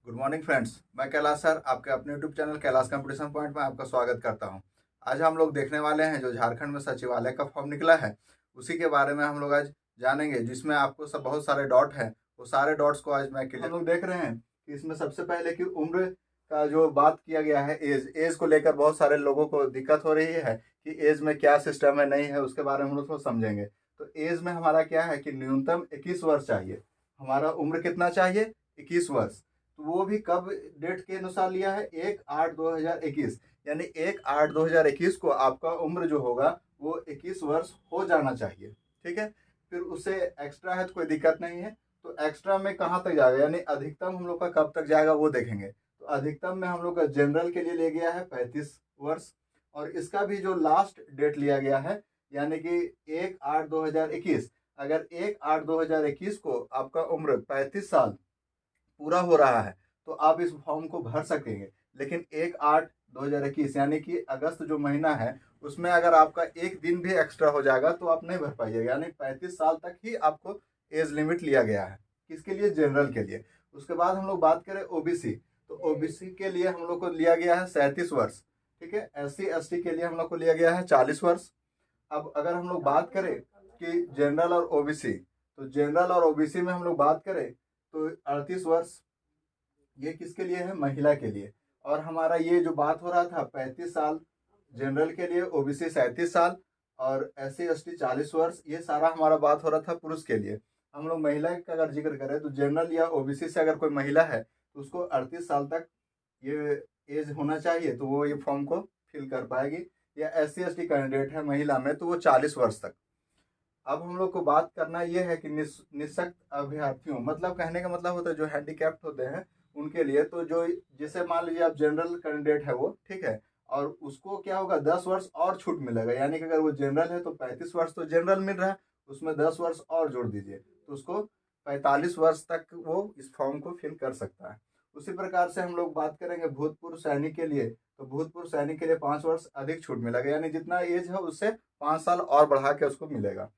Good morning friends. मैं Kailash sir आपके अपने YouTube channel Kailash competition point में आपका स्वागत करता हूं। आज हम लोग देखने वाले हैं जो झारखंड में सचिवालय का फॉर्म निकला है उसी के बारे में हम लोग आज जानेंगे, जिसमें आपको सब बहुत सारे डॉट हैं। वो सारे डॉट्स को आज मैं क्लियर हम लोग देख रहे हैं कि इसमें सबसे पहले की उम्र का जो बात किया गया है, एज को लेकर बहुत सारे लोगों को दिक्कत हो रही है कि एज में क्या सिस्टम है, नहीं है, उसके बारे में हम लोग थोड़ा समझेंगे। तो एज में हमारा क्या है कि न्यूनतम 21 वर्ष चाहिए। हमारा उम्र कितना चाहिए? 21 वर्ष। तो वो भी कब डेट के अनुसार लिया है? 1/8/2021, यानी 1/8/2021 को आपका उम्र जो होगा वो 21 वर्ष हो जाना चाहिए। ठीक है, फिर उससे एक्स्ट्रा है तो कोई दिक्कत नहीं है। तो एक्स्ट्रा में कहाँ तक जाएगा, यानी अधिकतम हम लोग का कब तक जाएगा वो देखेंगे। तो अधिकतम में हम लोग का जनरल के लिए ले गया है 35 वर्ष, और इसका भी जो लास्ट डेट लिया गया है यानी कि 1/8/2021। अगर 1/8/2021 को आपका उम्र 35 साल पूरा हो रहा है तो आप इस फॉर्म को भर सकेंगे। लेकिन 1/8/2021 यानी कि अगस्त जो महीना है उसमें अगर आपका एक दिन भी एक्स्ट्रा हो जाएगा तो आप नहीं भर पाइएगा, यानी 35 साल तक ही आपको एज लिमिट लिया गया है। किसके लिए? जनरल के लिए। उसके बाद हम लोग बात करें ओबीसी, तो ओबीसी के लिए हम लोग को लिया गया है 37 वर्ष। ठीक है, SC ST के लिए हम लोग को लिया गया है 40 वर्ष। अब अगर हम लोग बात करें कि जनरल और ओबीसी, तो जनरल और ओबीसी में हम लोग बात करें तो 38 वर्ष ये किसके लिए है? महिला के लिए। और हमारा ये जो बात हो रहा था 35 साल जनरल के लिए, ओबीसी 37 साल और SC ST 40 वर्ष, ये सारा हमारा बात हो रहा था पुरुष के लिए। हम लोग महिला का अगर जिक्र करें तो जनरल या ओबीसी से अगर कोई महिला है तो उसको 38 साल तक ये एज होना चाहिए, तो वो ये फॉर्म को फिल कर पाएगी। या SC ST कैंडिडेट है महिला में तो वो 40 वर्ष तक। अब हम लोग को बात करना ये है कि निःशक्त अभ्यर्थियों, मतलब कहने का मतलब होता है जो हैंडीकैप्ट होते हैं उनके लिए। तो जो जैसे मान लीजिए आप जनरल कैंडिडेट है वो, ठीक है, और उसको क्या होगा 10 वर्ष और छूट मिलेगा। यानी कि अगर वो जनरल है तो 35 वर्ष तो जनरल मिल रहा है, उसमें 10 वर्ष और जोड़ दीजिए तो उसको 45 वर्ष तक वो इस फॉर्म को फिल कर सकता है। उसी प्रकार से हम लोग बात करेंगे भूतपूर्व सैनिक के लिए, तो भूतपूर्व सैनिक के लिए 5 वर्ष अधिक छूट मिलेगा, यानी जितना एज है उससे 5 साल और बढ़ा के उसको मिलेगा।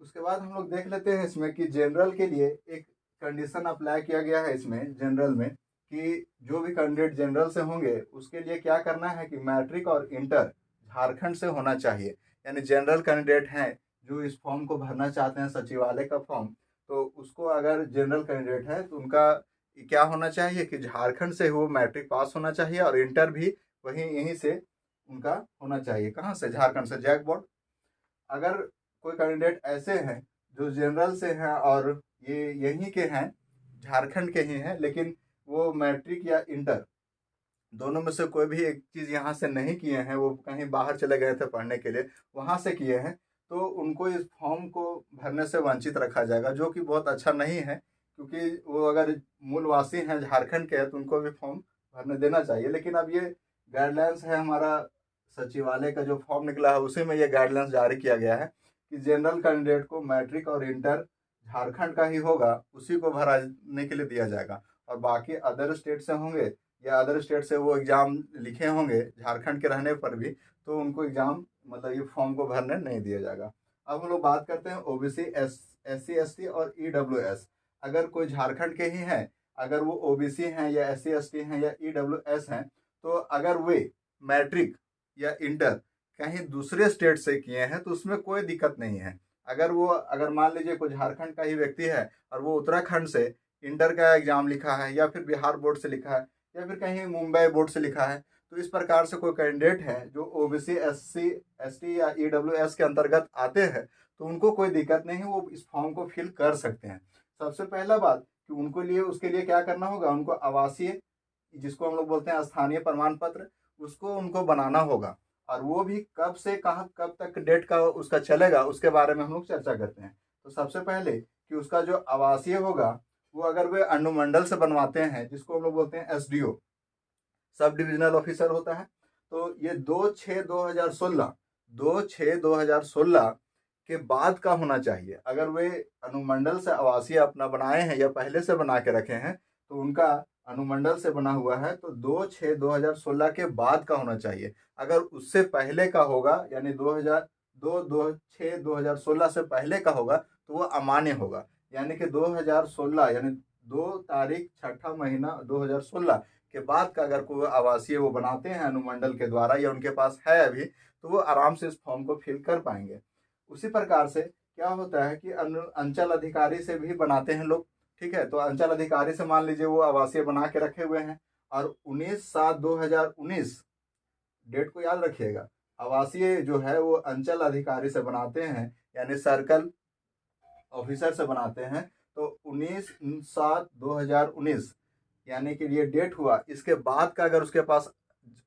उसके बाद हम लोग देख लेते हैं इसमें कि जनरल के लिए एक कंडीशन अप्लाई किया गया है इसमें जनरल में, कि जो भी कैंडिडेट जनरल से होंगे उसके लिए क्या करना है कि मैट्रिक और इंटर झारखंड से होना चाहिए। यानी जनरल कैंडिडेट हैं जो इस फॉर्म को भरना चाहते हैं सचिवालय का फॉर्म, तो उसको अगर जनरल कैंडिडेट है तो उनका क्या होना चाहिए कि झारखंड से वो मैट्रिक पास होना चाहिए और इंटर भी वहीं यहीं से उनका होना चाहिए। कहाँ से? झारखंड से, जैक बोर्ड। अगर कोई कैंडिडेट ऐसे हैं जो जनरल से हैं और ये यहीं के हैं, झारखंड के ही हैं, लेकिन वो मैट्रिक या इंटर दोनों में से कोई भी एक चीज़ यहाँ से नहीं किए हैं, वो कहीं बाहर चले गए थे पढ़ने के लिए, वहाँ से किए हैं, तो उनको इस फॉर्म को भरने से वंचित रखा जाएगा, जो कि बहुत अच्छा नहीं है। क्योंकि वो अगर मूलवासी हैं झारखंड के हैं तो उनको भी फॉर्म भरने देना चाहिए। लेकिन अब ये गाइडलाइंस है हमारा सचिवालय का जो फॉर्म निकला है उसी में ये गाइडलाइंस जारी किया गया है कि जनरल कैंडिडेट को मैट्रिक और इंटर झारखंड का ही होगा, उसी को भराने के लिए दिया जाएगा। और बाकी अदर स्टेट से होंगे या अदर स्टेट से वो एग्ज़ाम लिखे होंगे झारखंड के रहने पर भी, तो उनको एग्ज़ाम मतलब ये फॉर्म को भरने नहीं दिया जाएगा। अब हम लोग बात करते हैं ओबीसी, SC ST और EWS। अगर कोई झारखंड के ही हैं, अगर वो ओबीसी हैं या SC ST हैं या EWS हैं, तो अगर वे मैट्रिक या इंटर कहीं दूसरे स्टेट से किए हैं तो उसमें कोई दिक्कत नहीं है। अगर मान लीजिए कोई झारखंड का ही व्यक्ति है और वो उत्तराखंड से इंटर का एग्ज़ाम लिखा है या फिर बिहार बोर्ड से लिखा है या फिर कहीं मुंबई बोर्ड से लिखा है, तो इस प्रकार से कोई कैंडिडेट है जो ओबीसी, SC ST या EWS के अंतर्गत आते हैं तो उनको कोई दिक्कत नहीं है, वो इस फॉर्म को फिल कर सकते हैं। सबसे पहला बात कि उनको लिए उसके लिए क्या करना होगा, उनको आवासीय, जिसको हम लोग बोलते हैं स्थानीय प्रमाण पत्र, उसको उनको बनाना होगा। और वो भी कब से कहाँ कब तक डेट का उसका चलेगा उसके बारे में हम लोग चर्चा करते हैं। तो सबसे पहले कि उसका जो आवासीय होगा वो अगर वे अनुमंडल से बनवाते हैं, जिसको हम लोग बोलते हैं SDO, सब डिविजनल ऑफिसर होता है, तो ये 2/6/2016 के बाद का होना चाहिए। अगर वे अनुमंडल से आवासीय अपना बनाए हैं या पहले से बना के रखे हैं तो उनका अनुमंडल से बना हुआ है तो 2/6/2016 के बाद का होना चाहिए। अगर उससे पहले का होगा यानी 2/6/2016 से पहले का होगा तो वो अमान्य होगा। यानी कि 2016 यानी 2 तारीख 6ठा महीना 2016 के बाद का अगर कोई आवासीय वो बनाते हैं अनुमंडल के द्वारा या उनके पास है अभी, तो वो आराम से इस फॉर्म को फिल कर पाएंगे। उसी प्रकार से क्या होता है कि अंचल अधिकारी से भी बनाते हैं लोग, ठीक है। तो अंचल अधिकारी से मान लीजिए वो आवासीय बना के रखे हुए हैं और 19/7/2019 डेट को याद रखिएगा। आवासीय जो है वो अंचल अधिकारी से बनाते हैं, यानी सर्कल ऑफिसर से बनाते हैं। तो 19/7/2019 यानी कि ये डेट हुआ, इसके बाद का अगर उसके पास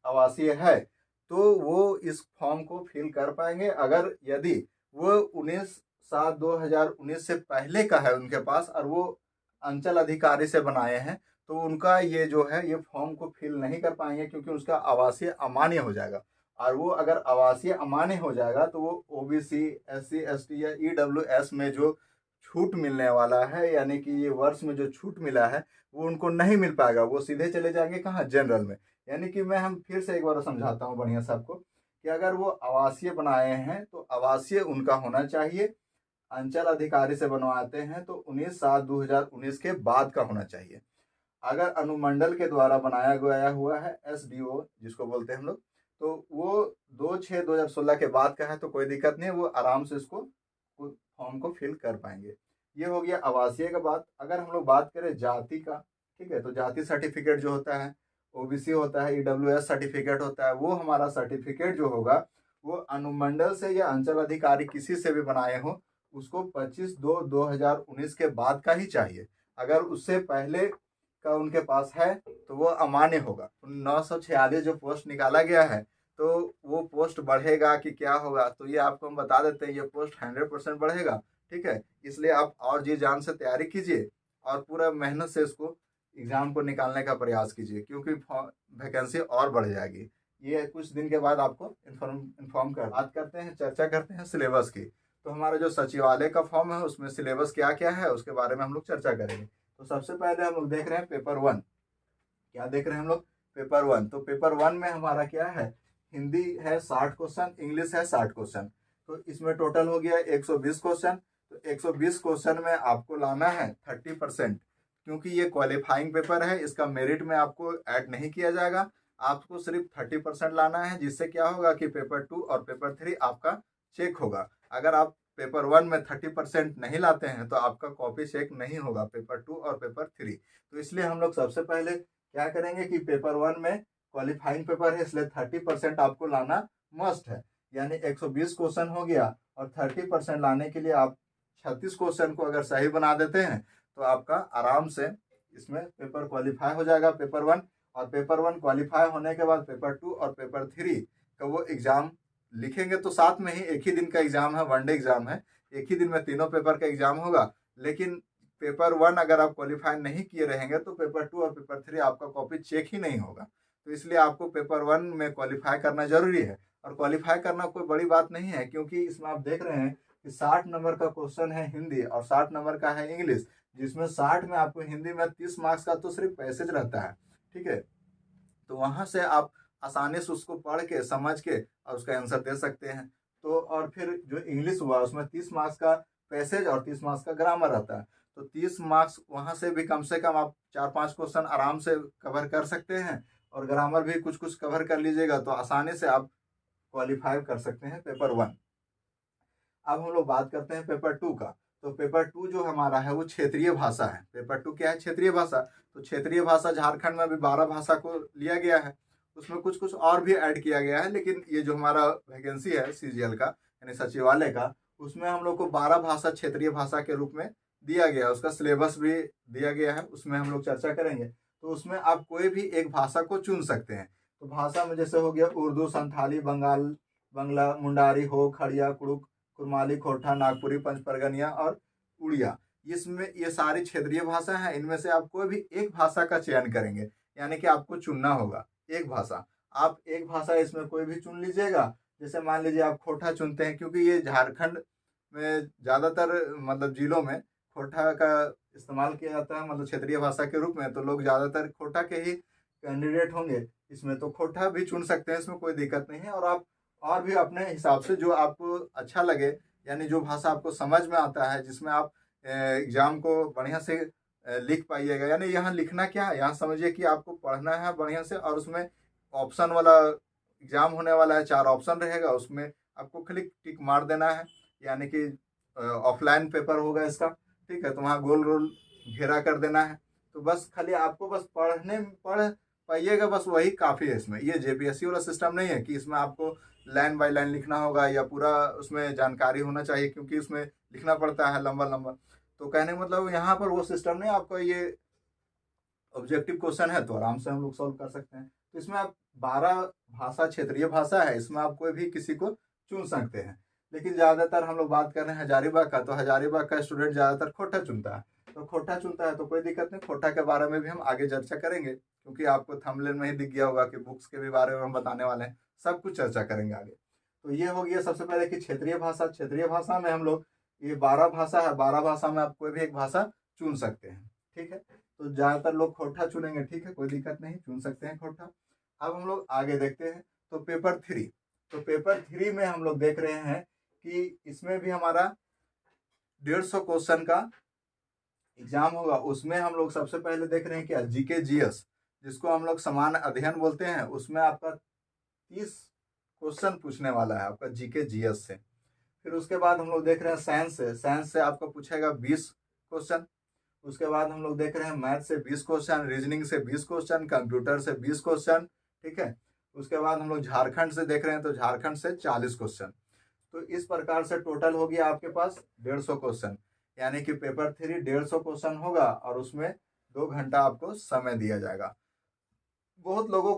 आवासीय है तो वो इस फॉर्म को फिल कर पाएंगे। अगर यदि वो 19/7/2019 से पहले का है उनके पास और वो अंचल अधिकारी से बनाए हैं, तो उनका ये जो है ये फॉर्म को फिल नहीं कर पाएंगे, क्योंकि उसका आवासीय अमान्य हो जाएगा। और वो अगर आवासीय अमान्य हो जाएगा तो वो ओबीसी, SC ST या EWS में जो छूट मिलने वाला है, यानी कि ये वर्ष में जो छूट मिला है वो उनको नहीं मिल पाएगा। वो सीधे चले जाएंगे कहाँ, जनरल में। यानी कि हम फिर से एक बार समझाता हूँ बढ़िया से आपको कि अगर वो आवासीय बनाए हैं तो आवासीय उनका होना चाहिए। अंचल अधिकारी से बनवाते हैं तो 19/7/2019 के बाद का होना चाहिए। अगर अनुमंडल के द्वारा बनाया गया हुआ है, SDO जिसको बोलते हैं हम लोग, तो वो 2/6/2016 के बाद का है तो कोई दिक्कत नहीं है, वो आराम से इसको फॉर्म को फिल कर पाएंगे। ये हो गया आवासीय का बात। अगर हम लोग बात करें जाति का, ठीक है, तो जाति सर्टिफिकेट जो होता है, ओबीसी होता है, EWS सर्टिफिकेट होता है, वो हमारा सर्टिफिकेट जो होगा वो अनुमंडल से या अंचल अधिकारी किसी से भी बनाए हो, उसको 25/2/2019 के बाद का ही चाहिए। अगर उससे पहले का उनके पास है तो वो अमान्य होगा। 946 जो पोस्ट निकाला गया है, तो वो पोस्ट बढ़ेगा कि क्या होगा, तो ये आपको हम बता देते हैं, ये पोस्ट 100% बढ़ेगा, ठीक है। इसलिए आप और जी जान से तैयारी कीजिए और पूरा मेहनत से इसको एग्जाम को निकालने का प्रयास कीजिए, क्योंकि वैकेंसी और बढ़ जाएगी। ये कुछ दिन के बाद आपको इन्फॉर्म कर बात करते हैं, चर्चा करते हैं सिलेबस की। तो हमारा जो सचिवालय का फॉर्म है उसमें सिलेबस क्या क्या है उसके बारे में हम लोग चर्चा करेंगे। तो सबसे पहले हम लोग देख रहे हैं पेपर 1। क्या देख रहे हैं हम लोग, पेपर 1। तो पेपर 1 में हमारा क्या है, हिंदी है 60 क्वेश्चन, इंग्लिश है 60 क्वेश्चन। तो इसमें टोटल हो गया 120 क्वेश्चन। तो 120 क्वेश्चन में आपको लाना है 30%, क्योंकि ये क्वालिफाइंग पेपर है, इसका मेरिट में आपको ऐड नहीं किया जाएगा। आपको सिर्फ 30% लाना है, जिससे क्या होगा कि पेपर 2 और पेपर 3 आपका चेक होगा। अगर आप पेपर 1 में 30% नहीं लाते हैं तो आपका कॉपी चेक नहीं होगा पेपर 2 और पेपर 3। तो इसलिए हम लोग सबसे पहले क्या करेंगे कि पेपर 1 में क्वालिफाइंग पेपर है, इसलिए 30% आपको लाना मस्ट है। यानी 120 क्वेश्चन हो गया और 30% लाने के लिए आप 36 क्वेश्चन को अगर सही बना देते हैं तो आपका आराम से इसमें पेपर क्वालिफाई हो जाएगा, पेपर 1। और पेपर 1 क्वालिफाई होने के बाद पेपर 2 और पेपर 3 का वो एग्जाम लिखेंगे। तो साथ में ही एक ही दिन का एग्जाम है, वनडे एग्जाम है, एक ही दिन में तीनों पेपर का एग्जाम होगा। लेकिन पेपर 1 अगर आप क्वालिफाई नहीं किए रहेंगे तो पेपर 2 और पेपर 3 आपका कॉपी चेक ही नहीं होगा। तो इसलिए आपको पेपर 1 में क्वालिफाई करना जरूरी है। और क्वालिफाई करना कोई बड़ी बात नहीं है, क्योंकि इसमें आप देख रहे हैं कि 60 नंबर का क्वेश्चन है हिंदी और 60 नंबर का है इंग्लिश, जिसमें 60 में आपको हिंदी में 30 मार्क्स का तो सिर्फ पैसेज रहता है, ठीक है। तो वहां से आप आसानी से उसको पढ़ के समझ के और उसका आंसर दे सकते हैं। तो और फिर जो इंग्लिश हुआ उसमें 30 मार्क्स का पैसेज और 30 मार्क्स का ग्रामर रहता है। तो 30 मार्क्स वहां से भी कम से कम आप 4-5 क्वेश्चन आराम से कवर कर सकते हैं और ग्रामर भी कुछ कुछ कवर कर लीजिएगा तो आसानी से आप क्वालिफाई कर सकते हैं पेपर 1। अब हम लोग बात करते हैं पेपर 2 का। तो पेपर 2 जो हमारा है वो क्षेत्रीय भाषा है। पेपर 2 क्या है, क्षेत्रीय भाषा। तो क्षेत्रीय भाषा झारखंड में अभी 12 भाषा को लिया गया है, उसमें कुछ कुछ और भी ऐड किया गया है, लेकिन ये जो हमारा वैकेंसी है CGL का यानी सचिवालय का, उसमें हम लोग को 12 भाषा क्षेत्रीय भाषा के रूप में दिया गया है। उसका सिलेबस भी दिया गया है, उसमें हम लोग चर्चा करेंगे। तो उसमें आप कोई भी एक भाषा को चुन सकते हैं। तो भाषा में जैसे हो गया उर्दू, संथाली, बंगला, मुंडारी, हो, खड़िया, कुड़ुक, कुरमाली, खोरठा, नागपुरी, पंचपरगनिया और उड़िया। इसमें ये सारी क्षेत्रीय भाषा है। इनमें से आप कोई भी एक भाषा का चयन करेंगे, यानी कि आपको चुनना होगा एक भाषा। आप एक भाषा इसमें कोई भी चुन लीजिएगा। जैसे मान लीजिए आप खोरठा चुनते हैं, क्योंकि ये झारखंड में ज़्यादातर मतलब जिलों में खोरठा का इस्तेमाल किया जाता है, मतलब क्षेत्रीय भाषा के रूप में। तो लोग ज़्यादातर खोरठा के ही कैंडिडेट होंगे इसमें, तो खोरठा भी चुन सकते हैं, इसमें कोई दिक्कत नहीं है। और आप और भी अपने हिसाब से जो आपको अच्छा लगे, यानी जो भाषा आपको समझ में आता है, जिसमें आप एग्जाम को बढ़िया से लिख पाइएगा। यानी यहाँ लिखना क्या है, यहाँ समझिए कि आपको पढ़ना है बढ़िया से, और उसमें ऑप्शन वाला एग्जाम होने वाला है, 4 ऑप्शन रहेगा, उसमें आपको खाली टिक मार देना है। यानी कि ऑफलाइन पेपर होगा इसका, ठीक है। तो वहाँ गोल गोल घेरा कर देना है। तो बस खाली आपको बस पढ़ पाइएगा, बस वही काफ़ी है इसमें। ये जेपीएससी वाला सिस्टम नहीं है कि इसमें आपको लाइन बाय लाइन लिखना होगा या पूरा उसमें जानकारी होना चाहिए, क्योंकि उसमें लिखना पड़ता है लंबा लंबा। तो कहने का मतलब यहाँ पर वो सिस्टम नहीं, आपको ये ऑब्जेक्टिव क्वेश्चन है तो आराम से हम लोग सॉल्व कर सकते हैं। तो इसमें आप 12 भाषा, क्षेत्रीय भाषा है, इसमें आप कोई भी किसी को चुन सकते हैं। लेकिन ज़्यादातर हम लोग बात कर रहे हैं हजारीबाग का, तो हजारीबाग का स्टूडेंट ज़्यादातर खोटा चुनता है। तो खोटा चुनता है तो कोई दिक्कत नहीं, खोटा के बारे में भी हम आगे चर्चा करेंगे, क्योंकि आपको थंबनेल में ही दिख गया होगा कि बुक्स के भी बारे में हम बताने वाले हैं, सब कुछ चर्चा करेंगे आगे। तो ये हो गया सबसे पहले कि क्षेत्रीय भाषा। क्षेत्रीय भाषा में हम लोग, ये 12 भाषा है, 12 भाषा में आप कोई भी एक भाषा चुन सकते हैं, ठीक है। तो ज़्यादातर लोग खोटा चुनेंगे, ठीक है, कोई दिक्कत नहीं, चुन सकते हैं खोटा। अब हम लोग आगे देखते हैं। तो पेपर 3, तो पेपर 3 में हम लोग देख रहे हैं कि इसमें भी हमारा 150 क्वेश्चन का एग्जाम होगा। उसमें हम लोग सबसे पहले देख रहे हैं क्या, जीके जीएस, जिसको हम लोग सामान्य अध्ययन बोलते हैं। उसमें आपका 30 क्वेश्चन पूछने वाला है आपका जीके जीएस से। फिर उसके बाद हम लोग देख रहे हैं साइंस से। साइंस से आपको पूछेगा 20 क्वेश्चन। उसके बाद हम लोग देख रहे हैं मैथ से 20 क्वेश्चन, रीजनिंग से 20 क्वेश्चन, कंप्यूटर से 20 क्वेश्चन, ठीक है। उसके बाद हम लोग झारखंड से देख रहे हैं, तो झारखंड से 40 क्वेश्चन। तो इस प्रकार से टोटल हो गया आपके पास 150 क्वेश्चन। यानी कि पेपर 3 150 क्वेश्चन होगा और उसमें 2 घंटा आपको समय दिया जाएगा। बहुत लोगों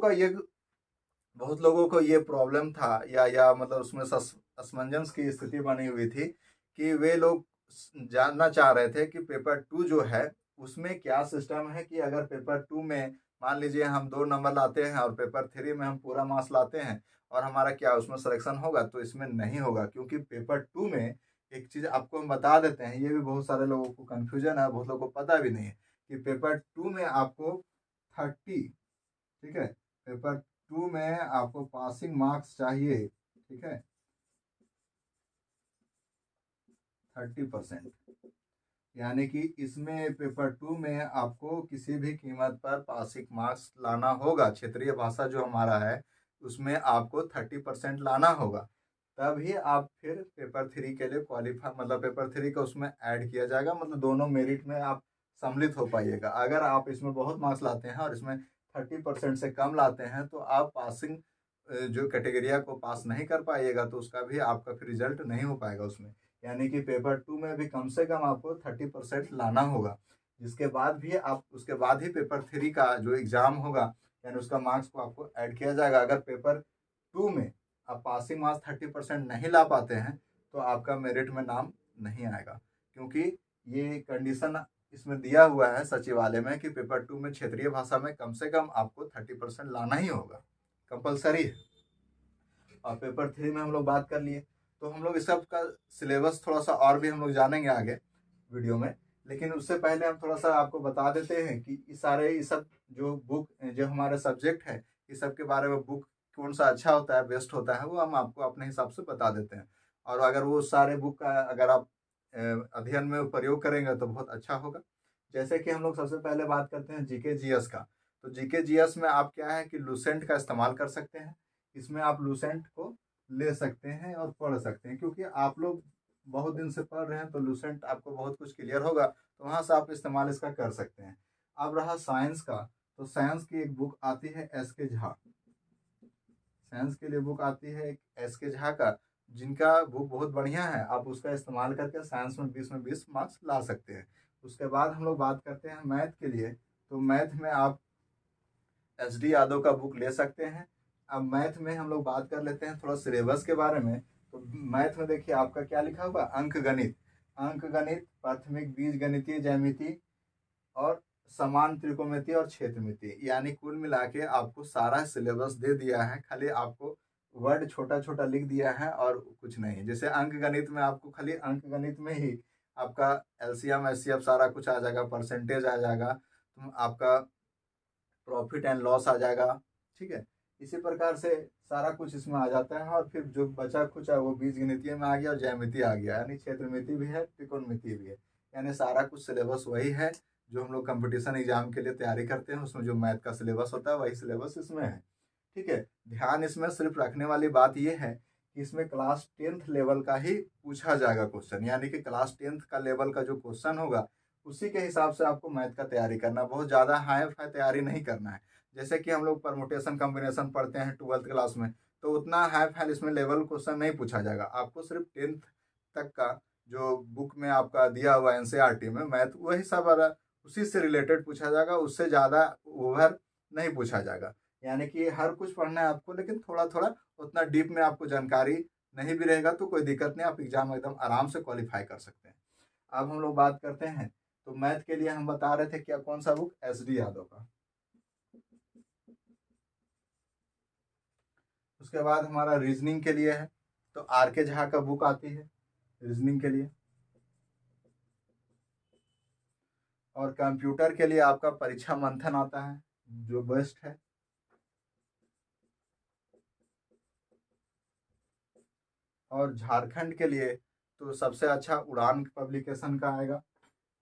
को ये प्रॉब्लम था, या मतलब उसमें असमंजस की स्थिति बनी हुई थी कि वे लोग जानना चाह रहे थे कि पेपर 2 जो है उसमें क्या सिस्टम है, कि अगर पेपर 2 में मान लीजिए हम 2 नंबर लाते हैं और पेपर 3 में हम पूरा मार्क्स लाते हैं और हमारा क्या उसमें सिलेक्शन होगा। तो इसमें नहीं होगा, क्योंकि पेपर 2 में एक चीज़ आपको हम बता देते हैं, ये भी बहुत सारे लोगों को कन्फ्यूजन है, बहुत लोगों को पता भी नहीं है कि पेपर 2 में आपको 30, ठीक है, पेपर 2 में आपको पासिंग मार्क्स चाहिए, ठीक है, 30%। यानी कि इसमें पेपर 2 में आपको किसी भी कीमत पर पासिंग मार्क्स लाना होगा। क्षेत्रीय भाषा जो हमारा है उसमें आपको 30% लाना होगा, तभी आप फिर पेपर 3 के लिए क्वालिफाई, मतलब पेपर 3 का उसमें ऐड किया जाएगा, मतलब दोनों मेरिट में आप सम्मिलित हो पाइएगा। अगर आप इसमें बहुत मार्क्स लाते हैं और इसमें 30% से कम लाते हैं तो आप पासिंग जो कैटेगरिया को पास नहीं कर पाइएगा, तो उसका भी आपका फिर रिजल्ट नहीं हो पाएगा उसमें। यानी कि पेपर 2 में भी कम से कम आपको 30% लाना होगा, जिसके बाद भी आप, उसके बाद ही पेपर 3 का जो एग्ज़ाम होगा, यानी उसका मार्क्स को आपको ऐड किया जाएगा। अगर पेपर 2 में आप पासिंग मार्क्स 30% नहीं ला पाते हैं तो आपका मेरिट में नाम नहीं आएगा, क्योंकि ये कंडीशन इसमें दिया हुआ है सचिवालय में कि पेपर 2 में क्षेत्रीय भाषा में कम से कम आपको 30% लाना ही होगा, कंपलसरी है। और पेपर 3 में हम लोग बात कर लिए, तो हम लोग इस सब का सिलेबस थोड़ा सा और भी हम लोग जानेंगे आगे वीडियो में। लेकिन उससे पहले हम थोड़ा सा आपको बता देते हैं कि इस सब जो बुक, जो हमारे सब्जेक्ट है, इस सब के बारे में बुक कौन सा अच्छा होता है, बेस्ट होता है, वो हम आपको अपने हिसाब से बता देते हैं। और अगर वो सारे बुक का अगर आप अध्ययन में प्रयोग करेंगे तो बहुत अच्छा होगा। जैसे कि हम लोग सबसे पहले बात करते हैं जीके जीएस का। तो जीके जीएस में आप क्या है कि लूसेंट का इस्तेमाल कर सकते हैं। इसमें आप लूसेंट को ले सकते हैं और पढ़ सकते हैं, क्योंकि आप लोग बहुत दिन से पढ़ रहे हैं तो लूसेंट आपको बहुत कुछ क्लियर होगा, तो वहाँ से आप इस्तेमाल इसका कर सकते हैं। अब रहा साइंस का, तो साइंस की एक बुक आती है एस के झा। साइंस के लिए बुक आती है एक एस के झा का, जिनका बुक बहुत बढ़िया है। आप उसका इस्तेमाल करके साइंस में 20 में 20 मार्क्स ला सकते हैं। उसके बाद हम लोग बात करते हैं मैथ के लिए, तो मैथ में आप SD यादव का बुक ले सकते हैं। अब मैथ में हम लोग बात कर लेते हैं थोड़ा सिलेबस के बारे में। तो मैथ में देखिए आपका क्या लिखा हुआ, अंक गणित, प्राथमिक बीज गणितीय, ज्यामिति और समान त्रिकोणमिति और क्षेत्रमिति। यानी कुल मिला के आपको सारा सिलेबस दे दिया है, खाली आपको वर्ड छोटा छोटा लिख दिया है और कुछ नहीं। जैसे अंक गणित में आपको खाली अंक गणित में ही आपका LCM SCF सारा कुछ आ जाएगा, परसेंटेज आ जाएगा, तो आपका प्रॉफिट एंड लॉस आ जाएगा, ठीक है। इसी प्रकार से सारा कुछ इसमें आ जाता है। और फिर जो बचा कुछ है वो बीज गणितीय में आ गया और ज्यामिति आ गया, यानी क्षेत्रमिति भी है, त्रिकोणमिति भी है, यानी सारा कुछ सिलेबस वही है जो हम लोग कंपटीशन एग्जाम के लिए तैयारी करते हैं उसमें जो मैथ का सिलेबस होता है वही सिलेबस इसमें है। ठीक है, ध्यान इसमें सिर्फ रखने वाली बात यह है कि इसमें क्लास 10th लेवल का ही पूछा जाएगा क्वेश्चन, यानी कि क्लास 10th का लेवल का जो क्वेश्चन होगा उसी के हिसाब से आपको मैथ का तैयारी करना, बहुत ज़्यादा हाई फाई तैयारी नहीं करना है। जैसे कि हम लोग परमुटेशन कॉम्बिनेशन पढ़ते हैं 12th क्लास में, तो उतना हाई फाई इसमें लेवल क्वेश्चन नहीं पूछा जाएगा। आपको सिर्फ 10th तक का जो बुक में आपका दिया हुआ एनसीईआरटी में मैथ वही सब उसी से रिलेटेड पूछा जाएगा, उससे ज़्यादा ओवर नहीं पूछा जाएगा। यानी कि हर कुछ पढ़ना है आपको, लेकिन थोड़ा थोड़ा, उतना डीप में आपको जानकारी नहीं भी रहेगा तो कोई दिक्कत नहीं, आप एग्जाम एकदम आराम से क्वालिफाई कर सकते हैं। अब हम लोग बात करते हैं, तो मैथ के लिए हम बता रहे थे क्या, कौन सा बुक, एस डी यादव का। उसके बाद हमारा रीजनिंग के लिए है तो आर के झा का बुक आती है रीजनिंग के लिए। और कंप्यूटर के लिए आपका परीक्षा मंथन आता है जो बेस्ट है। और झारखंड के लिए तो सबसे अच्छा उड़ान पब्लिकेशन का आएगा,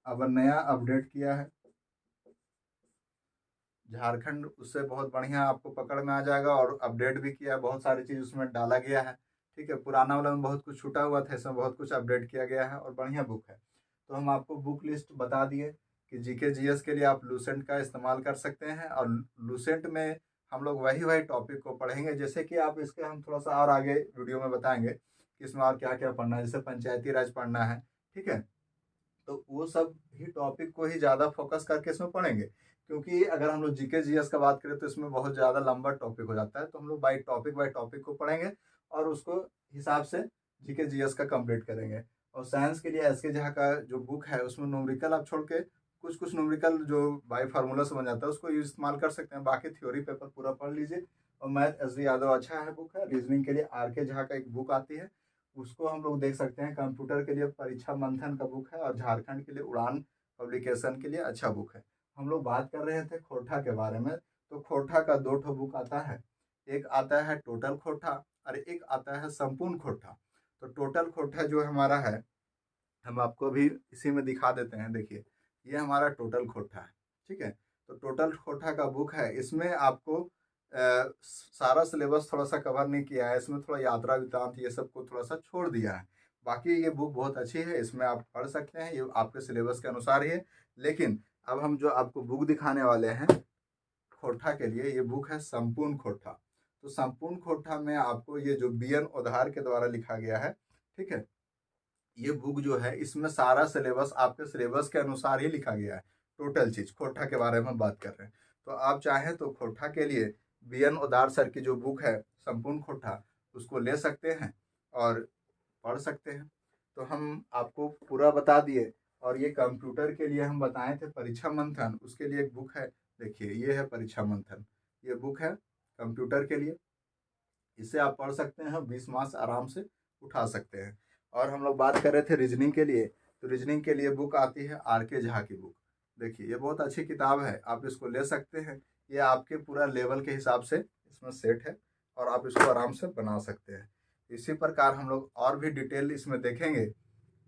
अब नया अपडेट किया है झारखंड, उससे बहुत बढ़िया आपको पकड़ में आ जाएगा और अपडेट भी किया है, बहुत सारी चीज़ उसमें डाला गया है। ठीक है, पुराना वाला में बहुत कुछ छूटा हुआ था, इसमें बहुत कुछ अपडेट किया गया है और बढ़िया बुक है। तो हम आपको बुक लिस्ट बता दिए कि जीके जीएस के लिए आप लूसेंट का इस्तेमाल कर सकते हैं, और लूसेंट में हम लोग वही टॉपिक को पढ़ेंगे, जैसे कि आप इसके हम थोड़ा सा और आगे वीडियो में बताएंगे कि इसमें और क्या क्या पढ़ना है, जैसे पंचायती राज पढ़ना है। ठीक है, तो वो सब ही टॉपिक को ही ज़्यादा फोकस करके इसमें पढ़ेंगे, क्योंकि अगर हम लोग जीके जीएस का बात करें तो इसमें बहुत ज़्यादा लंबा टॉपिक हो जाता है, तो हम लोग बाई टॉपिक को पढ़ेंगे और उसको हिसाब से जीके जीएस का कंप्लीट करेंगे। और साइंस के लिए एस के झा का जो बुक है उसमें न्यूमेरिकल आप छोड़ के कुछ कुछ न्यूमेरिकल जो बाई फार्मूला से बन जाता है उसको इस्तेमाल कर सकते हैं, बाकी थ्योरी पेपर पूरा पढ़ लीजिए। और मैथ एस डी यादव अच्छा है बुक है। रीजनिंग के लिए आर के झा का एक बुक आती है, उसको हम लोग देख सकते हैं। कंप्यूटर के लिए परीक्षा मंथन का बुक है, और झारखंड के लिए उड़ान पब्लिकेशन के लिए अच्छा बुक है। हम लोग बात कर रहे थे खोरठा के बारे में, तो खोरठा का दो ठो बुक आता है, एक आता है टोटल खोरठा और एक आता है संपूर्ण खोरठा। तो टोटल खोरठा जो हमारा है हम आपको अभी इसी में दिखा देते हैं, देखिए ये हमारा टोटल खोरठा है। ठीक है, तो टोटल खोरठा का बुक है, इसमें आपको सारा सिलेबस थोड़ा सा कवर नहीं किया है, इसमें थोड़ा यात्रा वृत्तांत ये सब को थोड़ा सा छोड़ दिया है। बाकी ये बुक बहुत अच्छी है, इसमें आप पढ़ सकते हैं, ये आपके सिलेबस के अनुसार ही है। लेकिन अब हम जो आपको बुक दिखाने वाले हैं खोरठा के लिए, ये बुक है संपूर्ण खोरठा। तो संपूर्ण खोरठा में आपको ये जो बी एन ओधार के द्वारा लिखा गया है, ठीक है, ये बुक जो है इसमें सारा सिलेबस आपके सिलेबस के अनुसार ही लिखा गया है, टोटल चीज खोरठा के बारे में हम बात कर रहे हैं। तो आप चाहें तो खोरठा के लिए बी एन ओदार सर की जो बुक है संपूर्ण खोरठा उसको ले सकते हैं और पढ़ सकते हैं। तो हम आपको पूरा बता दिए। और ये कंप्यूटर के लिए हम बताए थे परीक्षा मंथन, उसके लिए एक बुक है, देखिए ये है परीक्षा मंथन, ये बुक है कंप्यूटर के लिए, इसे आप पढ़ सकते हैं, 20 मार्क्स आराम से उठा सकते हैं। और हम लोग बात कर रहे थे रीजनिंग के लिए, तो रीजनिंग के लिए बुक आती है आर के झा की बुक। देखिए ये बहुत अच्छी किताब है, आप इसको ले सकते हैं, ये आपके पूरा लेवल के हिसाब से इसमें सेट है और आप इसको आराम से बना सकते हैं। इसी प्रकार हम लोग और भी डिटेल इसमें देखेंगे,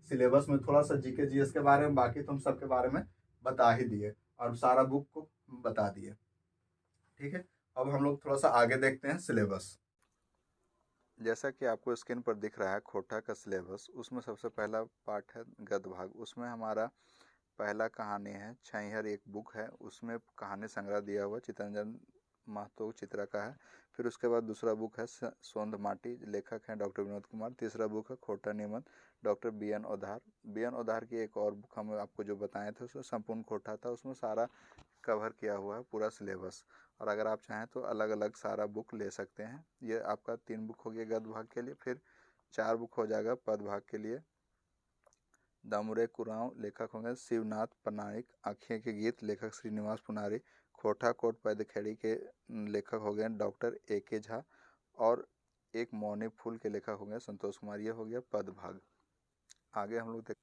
सिलेबस में थोड़ा सा जीके जीएस के बारे में, बाकी तुम सब के बारे में बता ही दिए और सारा बुक को बता दिए। ठीक है, अब हम लोग थोड़ा सा आगे देखते हैं सिलेबस। जैसा कि आपको स्क्रीन पर दिख रहा है खोरठा का सिलेबस, उसमें सबसे पहला पार्ट है गद्य भाग। उसमें हमारा पहला कहानी है छैहर, एक बुक है, उसमें कहानी संग्रह दिया हुआ चितरंजन महतो चित्रा का है। फिर उसके बाद दूसरा बुक है सोंध माटी, लेखक हैं डॉक्टर विनोद कुमार। तीसरा बुक है खोरठा निबंध, doctor B N Odhar. B N Odhar की एक और बुक हम आपको जो बताए थे उसमें संपूर्ण खोरठा था, उसमें सारा कवर किया हुआ है पूरा सिलेबस। और अगर आप चाहें तो अलग अलग सारा बुक ले सकते हैं। ये आपका 3 बुक हो गया गद्य भाग के लिए। फिर 4 बुक हो जाएगा पद भाग के लिए। दामुरे कुराव, लेखक होंगे शिवनाथ पनाइक। आँखें के गीत, लेखक श्रीनिवास पुनारी। खोटा कोट पैदखेड़ी के लेखक हो गए डॉक्टर ए के झा। और एक मौनी फूल के लेखक होंगे संतोष कुमार। ये हो गया पद भाग। आगे हम लोग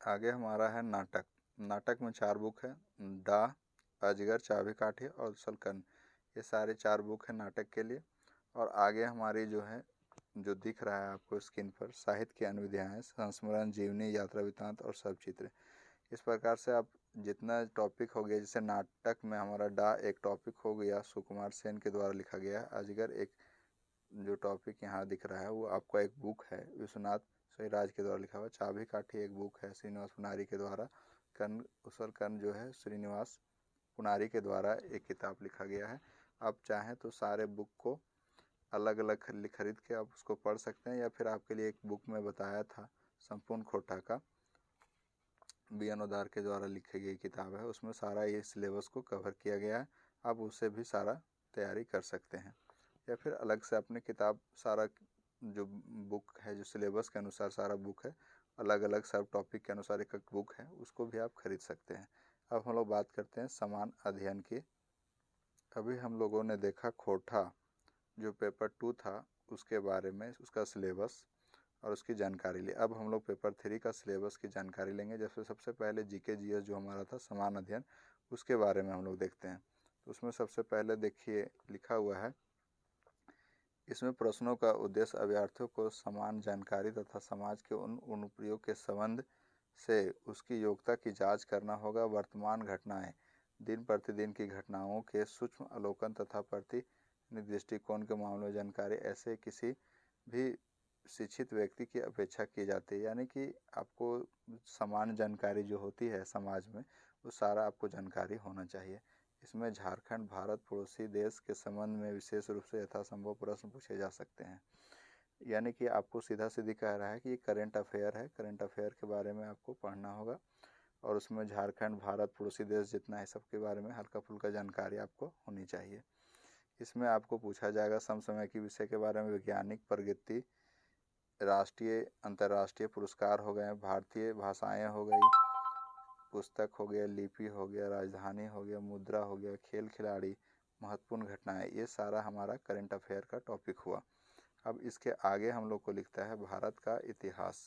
आगे हमारा है नाटक। नाटक में 4 बुक है, डा, अजगर, चाबी काठी और सलकन। ये सारे 4 बुक हैं नाटक के लिए। और आगे हमारी जो है, जो दिख रहा है आपको स्क्रीन पर, साहित्य की अनुविधाएँ, संस्मरण, जीवनी, यात्रा वृत्तांत और सब चित्र। इस प्रकार से आप जितना टॉपिक हो गया, जैसे नाटक में हमारा डा एक टॉपिक हो गया, सुकुमार सेन के द्वारा लिखा गया है। अजगर एक जो टॉपिक यहाँ दिख रहा है वो आपका एक बुक है, विश्वनाथ सहीराज के द्वारा लिखा हुआ। चाबी काठी एक बुक है श्रीनिवास पुनारी के द्वारा। कर्ण कुशल कर्ण जो है श्रीनिवास पुनारी के द्वारा एक किताब लिखा गया है। आप चाहें तो सारे बुक को अलग अलग खरीद के आप उसको पढ़ सकते हैं, या फिर आपके लिए एक बुक में बताया था संपूर्ण खोटा का बी अनुदार के द्वारा लिखी गई किताब है, उसमें सारा ये सिलेबस को कवर किया गया है। आप उससे भी सारा तैयारी कर सकते हैं, या फिर अलग से अपनी किताब सारा जो बुक है जो सिलेबस के अनुसार सारा बुक है, अलग अलग सब टॉपिक के अनुसार एक एक बुक है, उसको भी आप खरीद सकते हैं। अब हम लोग बात करते हैं समान अध्ययन की। अभी हम लोगों ने देखा खोटा जो पेपर 2 था उसके बारे में, उसका सिलेबस और उसकी जानकारी ली। अब हम लोग पेपर 3 का सिलेबस की जानकारी लेंगे। जैसे सबसे पहले जीके जीएस जो हमारा था समान अध्ययन, उसके बारे में हम लोग देखते हैं। तो उसमें सबसे पहले देखिए लिखा हुआ है, इसमें प्रश्नों का उद्देश्य अभ्यर्थियों को समान जानकारी तथा समाज के उन अनुप्रयोग के संबंध से उसकी योग्यता की जांच करना होगा। वर्तमान घटनाएं, दिन प्रतिदिन की घटनाओं के सूक्ष्म अवलोकन तथा प्रतिनिधि दृष्टिकोण के मामलों में जानकारी ऐसे किसी भी शिक्षित व्यक्ति की अपेक्षा की जाती है। यानी कि आपको समान जानकारी जो होती है समाज में, वो सारा आपको जानकारी होना चाहिए। इसमें झारखंड भारत पड़ोसी देश के संबंध में विशेष रूप से यथासंभव प्रश्न पूछे जा सकते हैं। यानी कि आपको सीधा सीधी कह रहा है कि ये करेंट अफेयर है, करेंट अफेयर के बारे में आपको पढ़ना होगा, और उसमें झारखंड भारत पड़ोसी देश जितना है सबके बारे में हल्का फुल्का जानकारी आपको होनी चाहिए। इसमें आपको पूछा जाएगा समसामयिक के विषय के बारे में, वैज्ञानिक प्रगति, राष्ट्रीय अंतर्राष्ट्रीय पुरस्कार हो गए, भारतीय भाषाएं हो गई, पुस्तक हो गया, लिपि हो गया, राजधानी हो गया, मुद्रा हो गया, खेल खिलाड़ी, महत्वपूर्ण घटनाएं, ये सारा हमारा करंट अफेयर का टॉपिक हुआ। अब इसके आगे हम लोग को लिखता है भारत का इतिहास।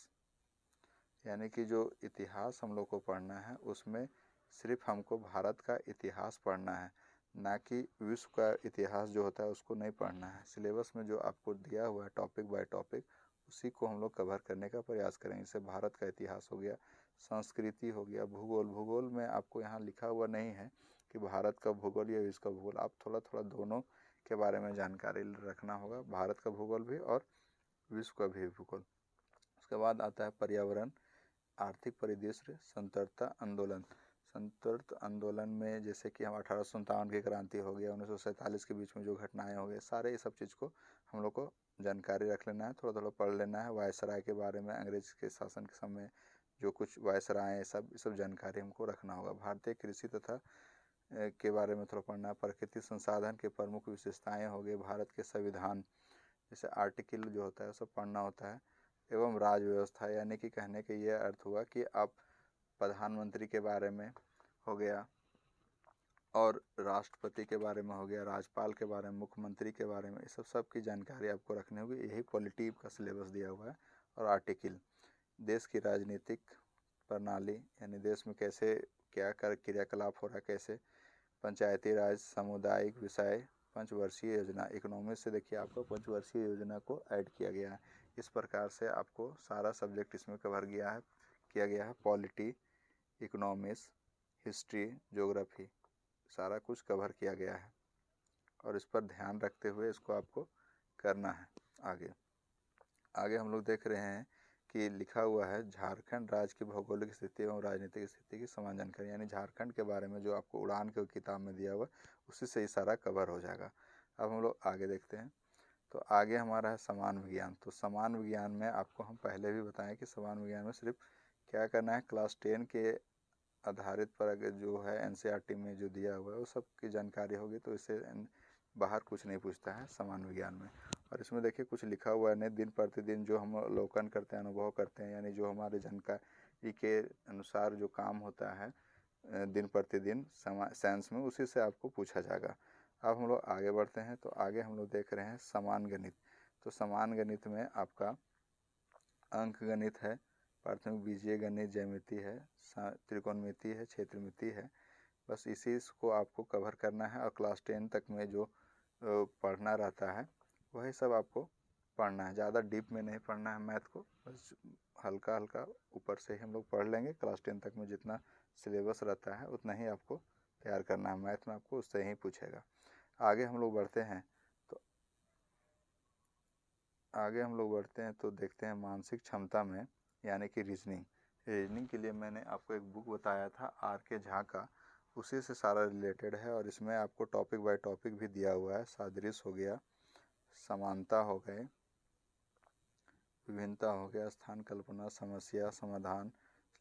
यानी कि जो इतिहास हम लोग को पढ़ना है उसमें सिर्फ हमको भारत का इतिहास पढ़ना है, ना कि विश्व का इतिहास जो होता है उसको नहीं पढ़ना है। सिलेबस में जो आपको दिया हुआ है टॉपिक बाय टॉपिक, उसी को हम लोग कवर करने का प्रयास करेंगे। जैसे भारत का इतिहास हो गया, संस्कृति हो गया, भूगोल। भूगोल में आपको यहाँ लिखा हुआ नहीं है कि भारत का भूगोल या विश्व का भूगोल, आप थोड़ा थोड़ा दोनों के बारे में जानकारी रखना होगा, भारत का भूगोल भी और विश्व का भी भूगोल। उसके बाद आता है पर्यावरण, आर्थिक परिदृश्य, स्वतंत्रता आंदोलन। स्वतंत्रता आंदोलन में जैसे कि हम 1857 की क्रांति हो गया, 1947 के बीच में जो घटनाएं हो गई, सारे ये सब चीज़ को हम लोग को जानकारी रख लेना है, थोड़ा थोड़ा पढ़ लेना है। वायसराय के बारे में, अंग्रेज के शासन के समय जो कुछ वायसराय सब जानकारी हमको रखना होगा। भारतीय कृषि तथा के बारे में थोड़ा पढ़ना है। प्रकृति संसाधन के प्रमुख विशेषताएँ हो गई, भारत के संविधान जैसे आर्टिकल जो होता है सब पढ़ना होता है। एवं राज व्यवस्था, यानी कि कहने का ये अर्थ हुआ कि आप प्रधानमंत्री के बारे में हो गया, और राष्ट्रपति के बारे में हो गया, राज्यपाल के बारे में, मुख्यमंत्री के बारे में, इस सब की जानकारी आपको रखनी होगी। यही पॉलिटी का सिलेबस दिया हुआ है। और आर्टिकल, देश की राजनीतिक प्रणाली, यानी देश में कैसे क्या कर क्रियाकलाप हो रहा है, कैसे पंचायती राज, सामुदायिक विषय, पंचवर्षीय योजना। इकोनॉमिक्स से देखिए आपको पंचवर्षीय योजना को ऐड किया गया है। इस प्रकार से आपको सारा सब्जेक्ट इसमें कवर किया गया है। पॉलिटी, इकोनॉमिक्स, हिस्ट्री, ज्योग्राफी, सारा कुछ कवर किया गया है, और इस पर ध्यान रखते हुए इसको आपको करना है। आगे हम लोग देख रहे हैं कि लिखा हुआ है झारखंड राज्य की भौगोलिक स्थिति एवं राजनीतिक स्थिति की समान जानकारी। यानी झारखंड के बारे में जो आपको उड़ान के किताब में दिया हुआ उसी से ही सारा कवर हो जाएगा। अब हम लोग आगे देखते हैं। तो आगे हमारा है समान विज्ञान। तो समान विज्ञान में आपको हम पहले भी बताएं कि समान विज्ञान में सिर्फ क्या करना है, क्लास 10 के आधारित पर अगर जो है एनसीईआरटी में जो दिया हुआ है वो सब की जानकारी होगी, तो इससे बाहर कुछ नहीं पूछता है समान विज्ञान में। और इसमें देखिए कुछ लिखा हुआ है, नहीं दिन प्रतिदिन जो हम अवलोकन करते हैं, अनुभव करते हैं, यानी जो हमारे जानकारी के अनुसार जो काम होता है दिन प्रतिदिन साइंस में, उसी से आपको पूछा जाएगा। अब हम लोग आगे बढ़ते हैं। तो आगे हम लोग देख रहे हैं समान गणित। तो समान गणित में आपका अंक गणित है, प्राथमिक बीजीय गणित, ज्यामिति है, त्रिकोणमिति है, क्षेत्रमिति है। बस इसी को आपको कवर करना है, और क्लास 10 तक में जो पढ़ना रहता है वही सब आपको पढ़ना है। ज़्यादा डीप में नहीं पढ़ना है मैथ को, बस हल्का हल्का ऊपर से ही हम लोग पढ़ लेंगे। क्लास 10 तक में जितना सिलेबस रहता है उतना ही आपको तैयार करना है। मैथ में आपको उससे ही पूछेगा। आगे हम लोग बढ़ते हैं तो देखते हैं मानसिक क्षमता में यानी कि रीजनिंग के लिए मैंने आपको एक बुक बताया था R.K. झा का, उसी से सारा रिलेटेड है। और इसमें आपको टॉपिक बाय टॉपिक भी दिया हुआ है। सादृश्य हो गया, समानता हो गए, विभिन्नता हो गया, स्थान कल्पना, समस्या समाधान,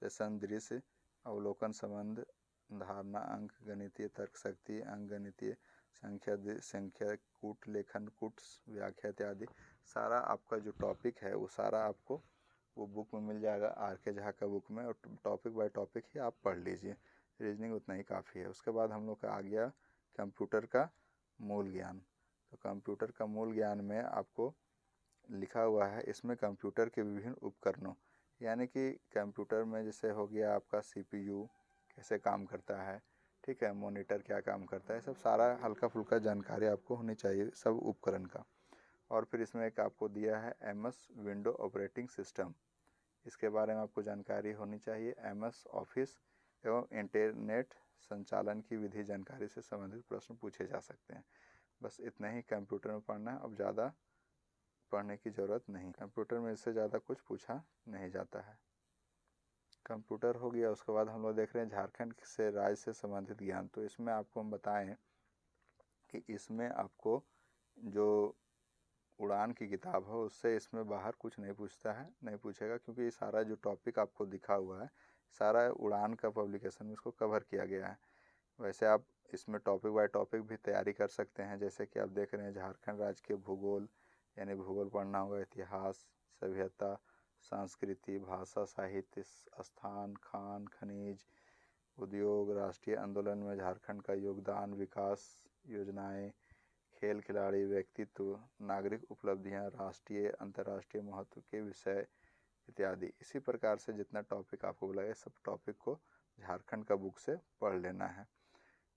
विश्लेषण, दृश्य, अवलोकन, संबंध, धारणा, अंक गणितीय, तर्क शक्ति, अंक गणितीय, संख्या कूट, लेखन कूट, व्याख्या इत्यादि। सारा आपका जो टॉपिक है वो सारा आपको वो बुक में मिल जाएगा, R.K. झा का बुक में। और टॉपिक बाय टॉपिक ही आप पढ़ लीजिए। रीजनिंग उतना ही काफ़ी है। उसके बाद हम लोग का आ गया कंप्यूटर का मूल ज्ञान। तो कंप्यूटर का मूल ज्ञान में आपको लिखा हुआ है, इसमें कंप्यूटर के विभिन्न उपकरणों यानी कि कंप्यूटर में जैसे हो गया आपका CPU कैसे काम करता है, ठीक है, मॉनिटर क्या काम करता है, सब सारा हल्का फुल्का जानकारी आपको होनी चाहिए सब उपकरण का। और फिर इसमें एक आपको दिया है MS विंडो ऑपरेटिंग सिस्टम, इसके बारे में आपको जानकारी होनी चाहिए। MS ऑफिस एवं इंटरनेट संचालन की विधि जानकारी से संबंधित प्रश्न पूछे जा सकते हैं। बस इतना ही कंप्यूटर में पढ़ना है, अब ज़्यादा पढ़ने की ज़रूरत नहीं। कंप्यूटर में इससे ज़्यादा कुछ पूछा नहीं जाता है। कंप्यूटर हो गया। उसके बाद हम लोग देख रहे हैं झारखंड से राज्य से संबंधित ज्ञान। तो इसमें आपको हम बताएं कि इसमें आपको जो उड़ान की किताब है उससे इसमें बाहर कुछ नहीं पूछेगा, क्योंकि सारा जो टॉपिक आपको दिखा हुआ है सारा उड़ान का पब्लिकेशन में इसको कवर किया गया है। वैसे आप इसमें टॉपिक बाय टॉपिक भी तैयारी कर सकते हैं। जैसे कि आप देख रहे हैं झारखंड राज्य के भूगोल यानी भूगोल पढ़ना होगा, इतिहास, सभ्यता, संस्कृति, भाषा, साहित्य, स्थान, खान, खनिज, उद्योग, राष्ट्रीय आंदोलन में झारखंड का योगदान, विकास योजनाएं, खेल खिलाड़ी, व्यक्तित्व, नागरिक उपलब्धियां, राष्ट्रीय अंतर्राष्ट्रीय महत्व के विषय इत्यादि। इसी प्रकार से जितना टॉपिक आपको बोला गया सब टॉपिक को झारखंड का बुक से पढ़ लेना है।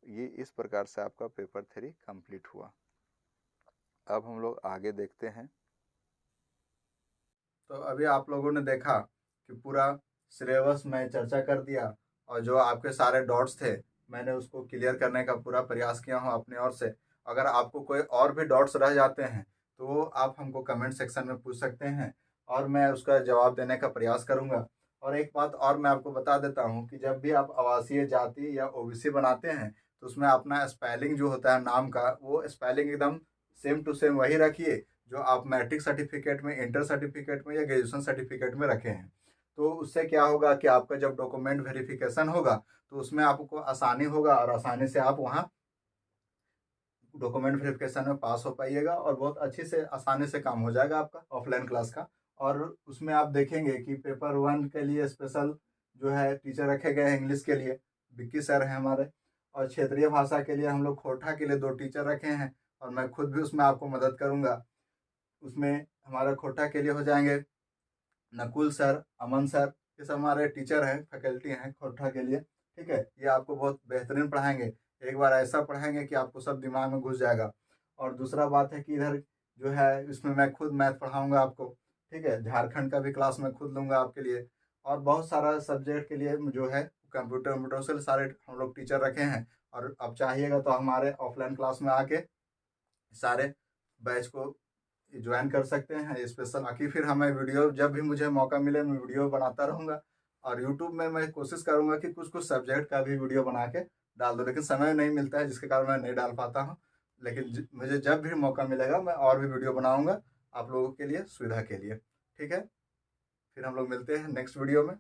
ये इस प्रकार से आपका पेपर 3 कंप्लीट हुआ। अब हम लोग आगे देखते हैं। तो अभी आप लोगों ने देखा कि पूरा सिलेबस मैं चर्चा कर दिया और जो आपके सारे डॉट्स थे मैंने उसको क्लियर करने का पूरा प्रयास किया हूँ अपनी ओर से। अगर आपको कोई और भी डॉट्स रह जाते हैं तो आप हमको कमेंट सेक्शन में पूछ सकते हैं और मैं उसका जवाब देने का प्रयास करूँगा। और एक बात और मैं आपको बता देता हूँ कि जब भी आप आवासीय जाति या OBC बनाते हैं तो उसमें अपना स्पेलिंग जो होता है नाम का वो स्पेलिंग एकदम सेम टू सेम वही रखिए जो आप मैट्रिक सर्टिफिकेट में, इंटर सर्टिफिकेट में या ग्रेजुएशन सर्टिफिकेट में रखे हैं। तो उससे क्या होगा कि आपका जब डॉक्यूमेंट वेरिफिकेशन होगा तो उसमें आपको आसानी होगा और आसानी से आप वहाँ डॉक्यूमेंट वेरिफिकेशन में पास हो पाइएगा और बहुत अच्छे से आसानी से काम हो जाएगा आपका ऑफलाइन क्लास का। और उसमें आप देखेंगे कि पेपर 1 के लिए स्पेशल जो है टीचर रखे गए हैं इंग्लिश के लिए, विक्की सर हैं हमारे। और क्षेत्रीय भाषा के लिए हम लोग खोरठा के लिए 2 टीचर रखे हैं और मैं खुद भी उसमें आपको मदद करूँगा। उसमें हमारा खोरठा के लिए हो जाएंगे नकुल सर, अमन सर, ये सब हमारे टीचर हैं, फैकल्टी हैं खोरठा के लिए, ठीक है। ये आपको बहुत बेहतरीन पढ़ाएंगे, एक बार ऐसा पढ़ाएंगे कि आपको सब दिमाग में घुस जाएगा। और दूसरा बात है कि इधर जो है इसमें मैं खुद मैथ पढ़ाऊँगा आपको, ठीक है। झारखंड का भी क्लास मैं खुद लूँगा आपके लिए। और बहुत सारा सब्जेक्ट के लिए जो है कंप्यूटर से सारे हम लोग टीचर रखे हैं। और अब चाहिएगा तो हमारे ऑफलाइन क्लास में आके सारे बैच को ज्वाइन कर सकते हैं स्पेशल। बाकी फिर हमें वीडियो जब भी मुझे मौका मिले मैं वीडियो बनाता रहूँगा। और यूट्यूब में मैं कोशिश करूँगा कि कुछ कुछ सब्जेक्ट का भी वीडियो बना के डाल दूँ, लेकिन समय नहीं मिलता है जिसके कारण मैं नहीं डाल पाता हूँ। लेकिन मुझे जब भी मौका मिलेगा मैं और भी वीडियो बनाऊँगा आप लोगों के लिए, सुविधा के लिए, ठीक है। फिर हम लोग मिलते हैं नेक्स्ट वीडियो में।